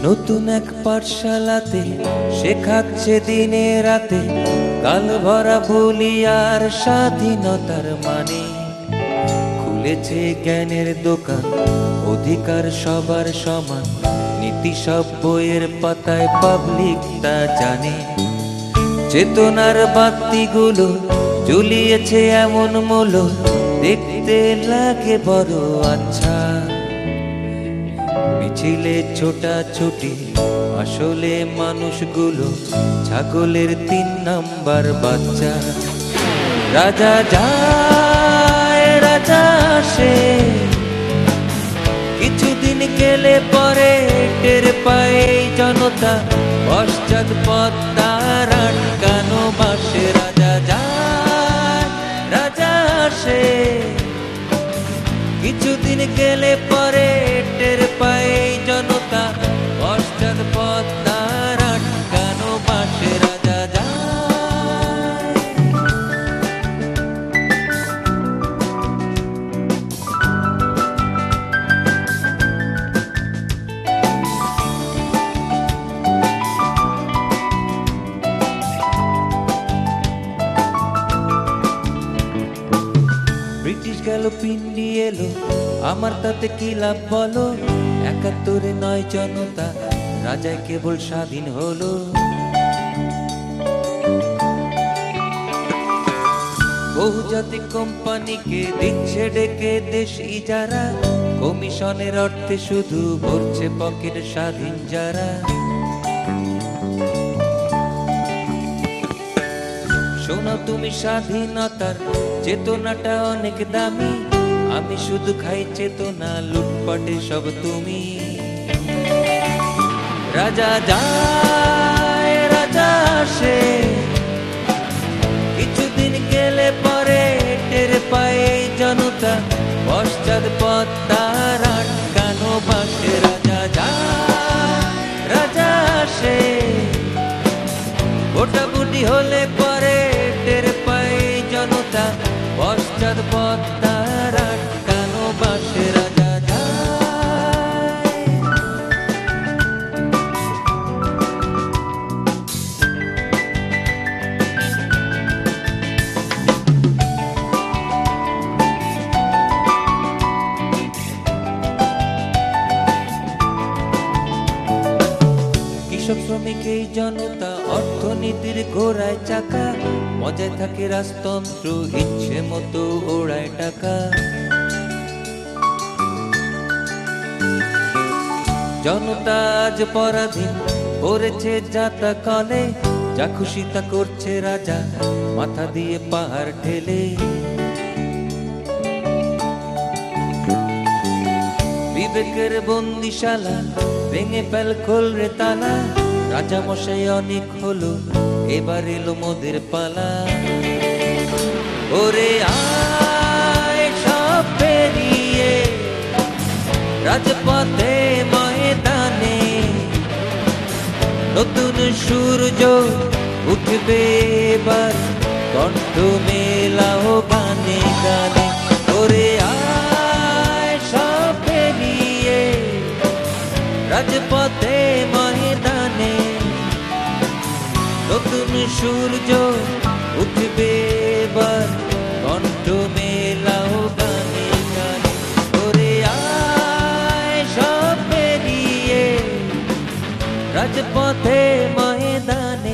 নতুন এক পাঠশালাতে শেখাচ্ছে দিনে রাতে, কাল ভরা বলি আর স্বাধীনতার মানে। খুলেছে জ্ঞানের দোকান, অধিকার সবার সমান, নীতি সব বইয়ের পাতায়, পাবলিক তা জানে। চেতনার বাতিগুলো জ্বলিয়েছে এমন মূলো, দেখতে লাগে বড় আচ্ছা। মিছিলে ছোটাছুটি, আসলে মানুষগুলো ছাগলের 3 নাম্বার বাচ্চা। রাজা যায় রাজা আসে, কিছুদিন গেলে পরে টের পায় জনতা, পশ্চাৎপদ তার আটকানো বাসে। রাজা যায় রাজা আসে, কিছুদিন গেলে পরে টের পায় জনতা, পশ্চাৎপদ তার আটকানো বাসে। রাজা যায়। ব্রিটিশ গেল পিন্ডি এলো, আমার তাতে কি লাভ বলো? 71-এ নয় জনতা, রাজায় কেবল স্বাধীন হলো। বহুজাতিক কোম্পানিকে দিচ্ছে ডেকে দেশ ইজারা, কমিশনের অর্থে শুধু ভরছে পকেট স্বাধীন যারা। শোনো তুমি স্বাধীনতার চেতনাটা অনেক দামি, আমি শুধু খাই চেতনা, লুটপাটে সব তুমি। রাজা যায় রাজা আসে, কিছুদিন গেলে পরে টের পায় জনতা, পশ্চাৎপদ তার আটকানো বাসে। রাজা যায় রাজা আসে, ভোটাভুটি হলে পরে টের পায় জনতা, পশ্চাৎপদ তার আটকানো বাসে। রাজা যায়। কৃষক শ্রমিক এই জনতা, অর্থনীতির ঘোড়ায় চাকা, মজায় থাকে রাজতন্ত্র, ইচ্ছে মতো ওড়ায় টাকা। জনতা আজ পরাধীন, করেছে যাতা কলে, যা খুশি তা করছে রাজা, মাথা দিয়ে পাহাড় ঠেলে। বিবেকের বন্দিশালা ভেঙে ফেল, খোল রে তালা, রাজা মশাই অনেক হলো, এবার এলো মোদের পালা। ওরে আয় সব পেরিয়ে রাজপথে ময়দানে, নতুন সূর্য উঠবে এবার, কণ্ঠ মেলাও গানে গানে। ওরে আয় সব পেরিয়ে রাজপথে ময়দানে, নতুন সূর্য উঠবে এবার, কণ্ঠ মেলাও গানে গানে। ওরে আয় সব পেরিয়ে রাজপথে ময়দানে।